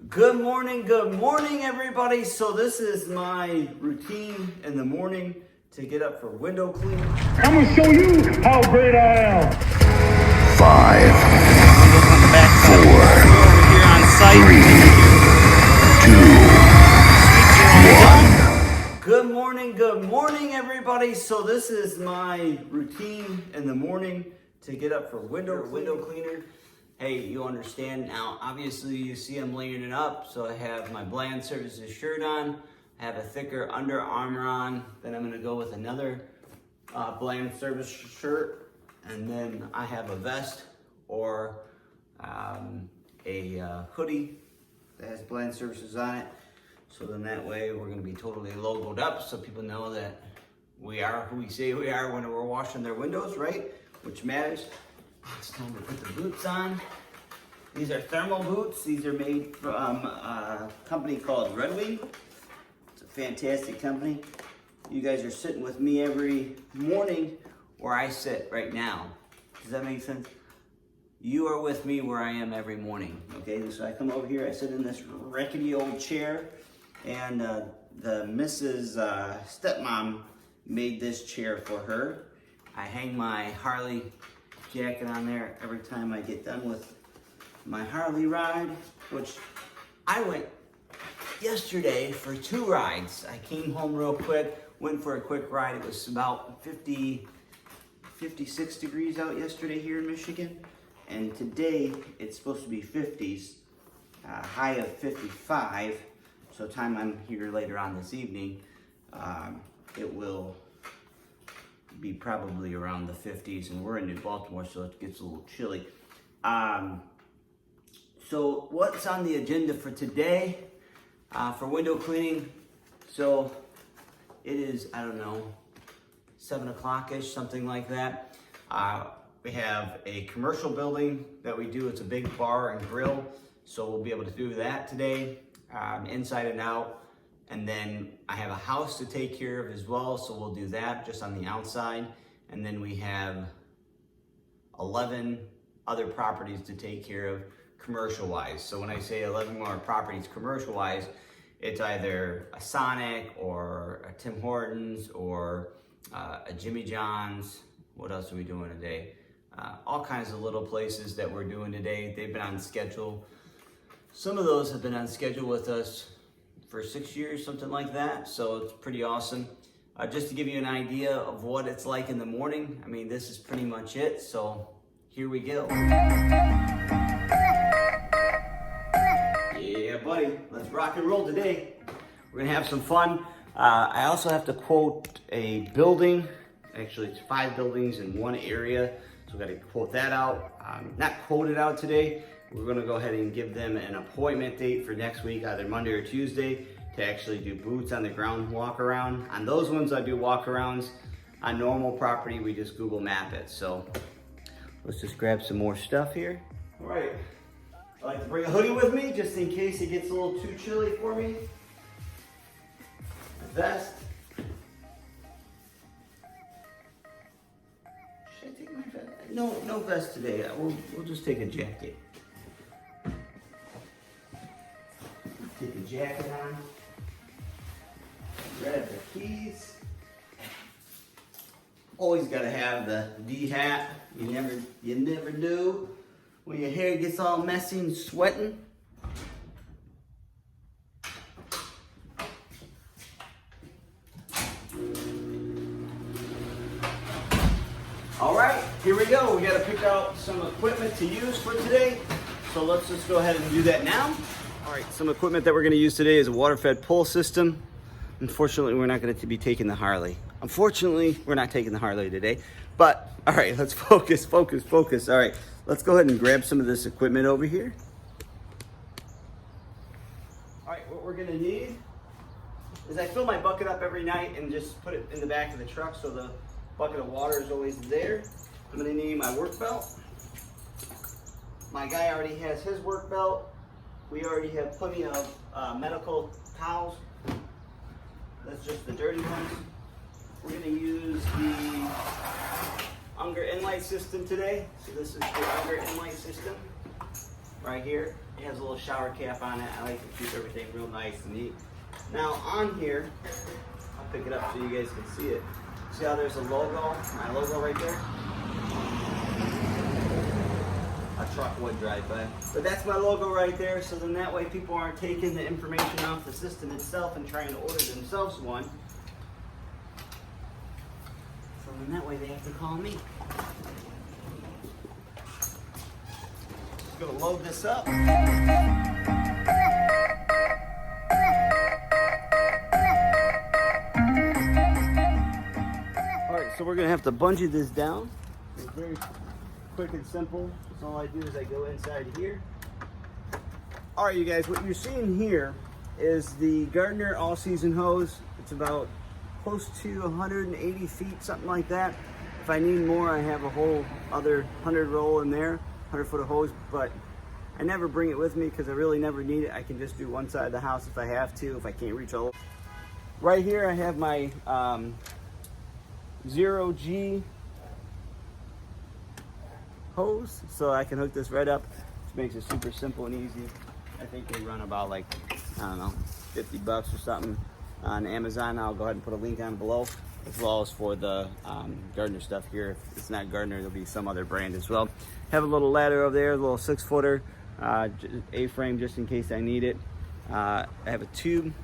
Good morning everybody. So this is my routine in the morning to get up for window cleaning. I'm gonna show you how great I am. 5, 4, 3, 2, 1. Good morning everybody. So this is my routine in the morning to get up for window cleaner. Hey, you understand now, obviously you see I'm laying it up, so I have my B.L.A.N. Services shirt on, I have a thicker Under Armour on, then I'm gonna go with another B.L.A.N. Service shirt, and then I have a vest or a hoodie that has B.L.A.N. Services on it. So then that way we're gonna be totally logoed up so people know that we are who we say we are when we're washing their windows, right? Which matters. It's time to put the boots on. These are thermal boots. These are made from a company called Red Wing. It's a fantastic company. You guys are sitting with me every morning where I sit right now. Does that make sense? You are with me where I am every morning, okay? So I come over here, I sit in this rickety old chair, and the Mrs. Stepmom made this chair for her. I hang my Harley jacket on there every time I get done with my Harley ride, which I went yesterday for 2 rides. I came home real quick, went for a quick ride. It was about 56 degrees out yesterday here in Michigan, and today it's supposed to be 50s, high of 55. So time I'm here later on this evening, it will be probably around the 50s, and we're in New Baltimore, so it gets a little chilly. So what's on the agenda for today for window cleaning? So it is, I don't know, 7 o'clock-ish, something like that. We have a commercial building that we do. It's a big bar and grill, so we'll be able to do that today, inside and out. And then I have a house to take care of as well, so we'll do that just on the outside. And then we have 11 other properties to take care of commercial-wise. So when I say 11 more properties commercial-wise, it's either a Sonic or a Tim Hortons or a Jimmy John's. What else are we doing today? All kinds of little places that we're doing today. They've been on schedule. Some of those have been on schedule with us for 6 years, something like that. So it's pretty awesome. Just to give you an idea of what it's like in the morning, I mean, this is pretty much it. So here we go. Yeah, buddy, let's rock and roll today. We're gonna have some fun. I also have to quote a building. Actually, it's 5 buildings in one area. So we gotta quote that out. Not quote it out today. We're gonna go ahead and give them an appointment date for next week, either Monday or Tuesday, to actually do boots on the ground walk around. On those ones, I do walk arounds. On normal property, we just Google map it. So let's just grab some more stuff here. All right, I like to bring a hoodie with me just in case it gets a little too chilly for me. A vest. Should I take my vest? No vest today. We'll just take a jacket. Take the jacket on, grab the keys. Always gotta have the D hat. You never do when your hair gets all messy and sweating. All right, here we go. We gotta pick out some equipment to use for today. So let's just go ahead and do that now. All right, some equipment that we're gonna use today is a Waterfed Pole System. Unfortunately, we're not gonna be taking the Harley. Unfortunately, we're not taking the Harley today, but all right, let's focus. All right, let's go ahead and grab some of this equipment over here. All right, what we're gonna need is I fill my bucket up every night and just put it in the back of the truck so the bucket of water is always there. I'm gonna need my work belt. My guy already has his work belt. We already have plenty of medical towels. That's just the dirty ones. We're going to use the Unger Nlite system today. So this is the Unger Nlite system right here. It has a little shower cap on it. I like to keep everything real nice and neat. Now on here, I'll pick it up so you guys can see it. See how there's a logo, my logo right there? A truck would drive by. But that's my logo right there, so then that way people aren't taking the information off the system itself and trying to order themselves one. So then that way they have to call me. Just gonna load this up. So we're gonna have to bungee this down. It's very quick and simple. So all I do is I go inside here. All right, you guys, what you're seeing here is the Gardiner all-season hose. It's about close to 180 feet, something like that. If I need more, I have a whole other 100 roll in there, 100 foot of hose, but I never bring it with me because I really never need it. I can just do one side of the house if I have to, if I can't reach all. Right here, I have my 0G hose, so I can hook this right up, which makes it super simple and easy. I think they run about like, I don't know, 50 bucks or something on Amazon. I'll go ahead and put a link down below, as well as for the Gardiner stuff here. If it's not Gardiner, there'll be some other brand as well. Have a little ladder over there, a little 6-footer, A-frame just in case I need it. I have a tube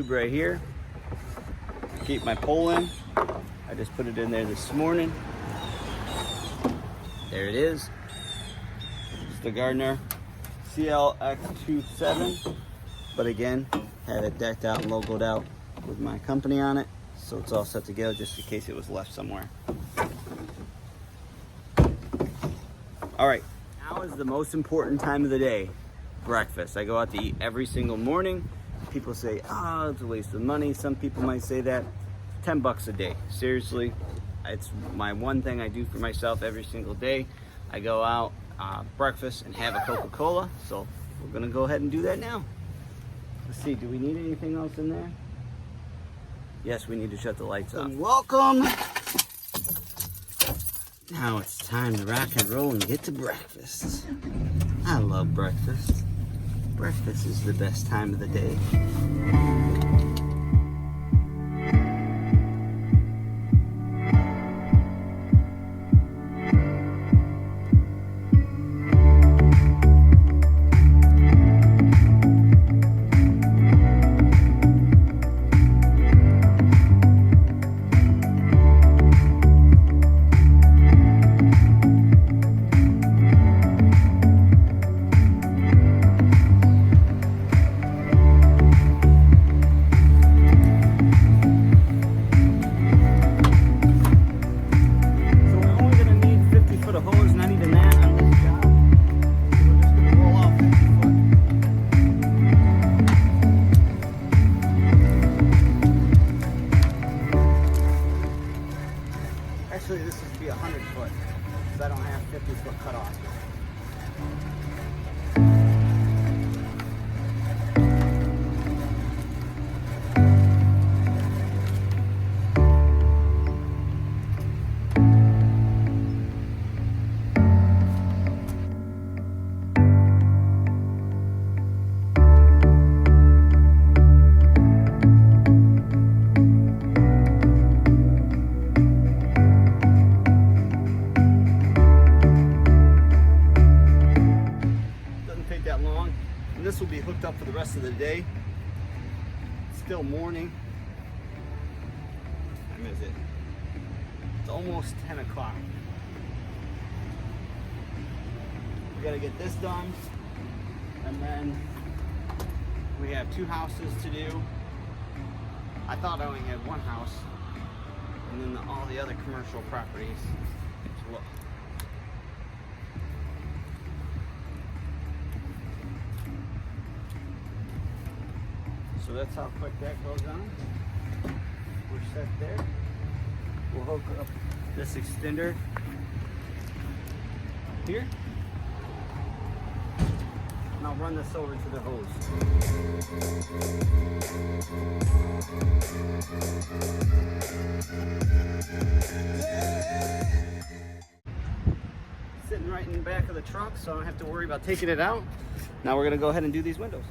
right here. Keep my pole in. I just put it in there this morning. There it is. It's the Gardiner CLX27. But again, had it decked out and logoed out with my company on it. So it's all set to go just in case it was left somewhere. All right, now is the most important time of the day, breakfast. I go out to eat every single morning. People say, oh, it's a waste of money. Some people might say that. 10 bucks a day. Seriously, it's my one thing I do for myself every single day. I go out, breakfast, and have a Coca-Cola. So we're gonna go ahead and do that now. Let's see, do we need anything else in there? Yes, we need to shut the lights off. Welcome. Now it's time to rock and roll and get to breakfast. I love breakfast. Breakfast is the best time of the day. Actually, this would be 100 foot, because I don't have 50 foot cut off. This will be hooked up for the rest of the day. It's still morning. What time is it? It's almost 10 o'clock. We gotta get this done, and then we have 2 houses to do. I thought I only had 1 house, and then all the other commercial properties. So look. So that's how quick that goes on. We're set there. We'll hook up this extender here. And I'll run this over to the hose. Sitting right in the back of the truck, so I don't have to worry about taking it out. Now we're gonna go ahead and do these windows.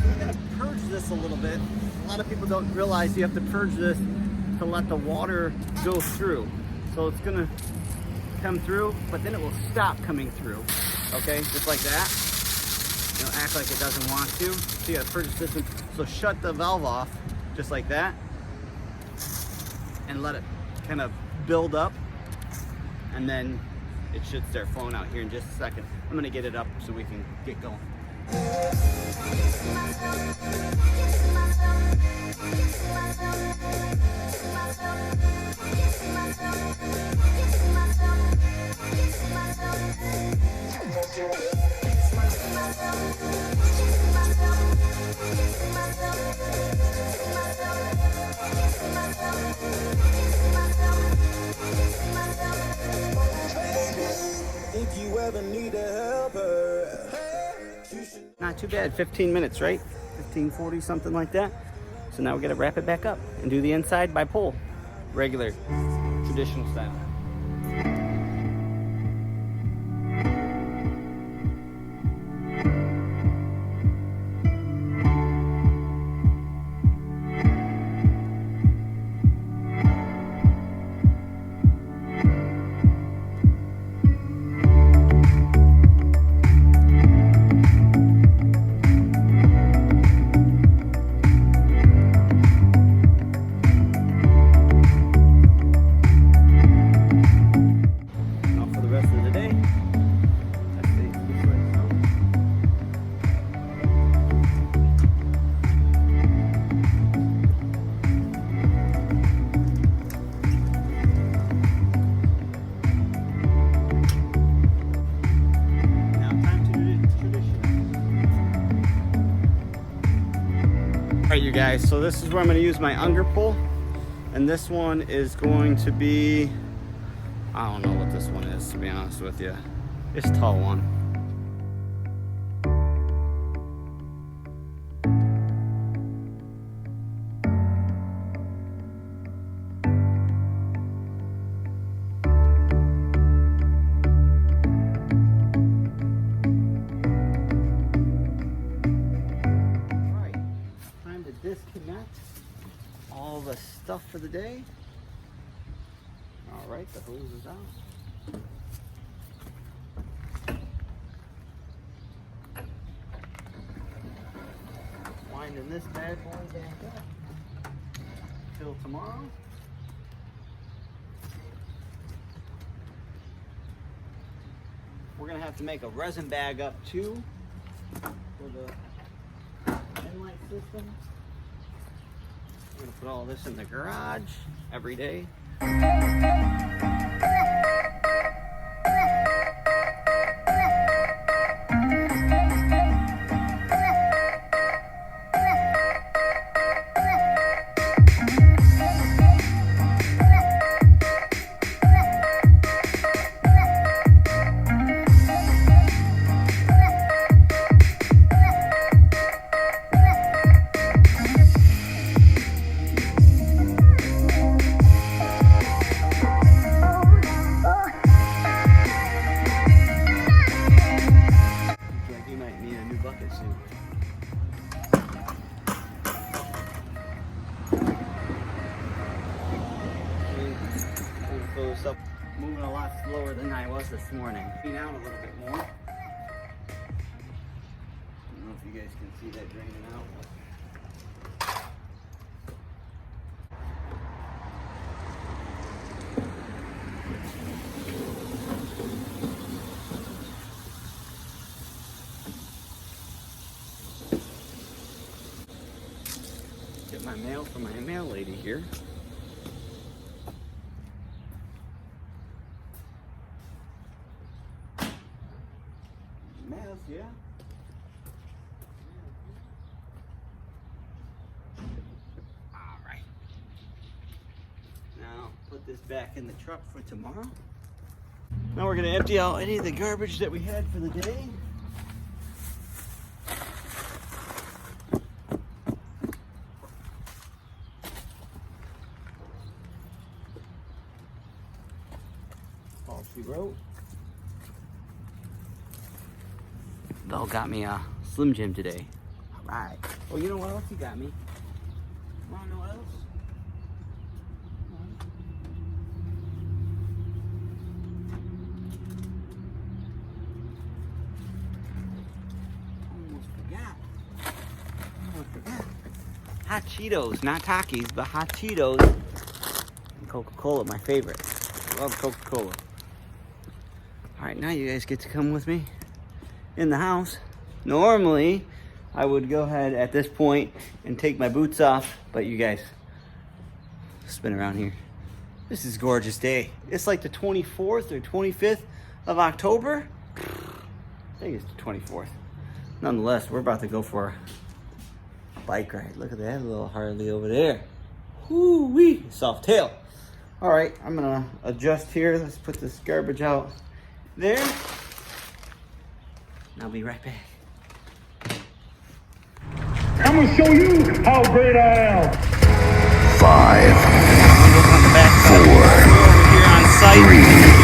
We're gonna purge this a little bit. A lot of people don't realize you have to purge this to let the water go through. So it's gonna come through, but then it will stop coming through. Okay, just like that. It'll act like it doesn't want to. So you gotta purge the system. So shut the valve off, just like that, and let it kind of build up, and then it should start flowing out here in just a second. I'm gonna get it up so we can get going. If you ever need a helper, Not too bad, 15 minutes, right? 15:40, something like that. So now we gotta wrap it back up and do the inside by pole. Regular, traditional style. Alright you guys, so this is where I'm going to use my Unger pole, and this one is going to be, I don't know what this one is, to be honest with you. It's a tall one. Disconnect all the stuff for the day. All right, the hose is out. Winding this bad boy back up till tomorrow. We're gonna have to make a resin bag up too for the Nlite system. I'm gonna put all this in the garage every day. Up, moving a lot slower than I was this morning. Clean out a little bit more. I don't know if you guys can see that draining out. Get my mail from my mail lady here. Yeah. All right. Now put this back in the truck for tomorrow. Now we're going to empty out any of the garbage that we had for the day. She wrote. Bell got me a Slim Jim today. Alright. Oh, you know what else he got me? Wanna know what else? Almost forgot. Hot Cheetos, not Takis, but hot Cheetos. And Coca-Cola, my favorite. I love Coca-Cola. Alright, now you guys get to come with me in the house. Normally, I would go ahead at this point and take my boots off, but you guys spin around here. This is a gorgeous day. It's like the 24th or 25th of October. I think it's the 24th. Nonetheless, we're about to go for a bike ride. Look at that little Harley over there. Whoo-wee, soft tail. All right, I'm gonna adjust here. Let's put this garbage out there. And I'll be right back. I'm gonna show you how great I am. 5, Look on the back side. 4, We're over here on site. 3,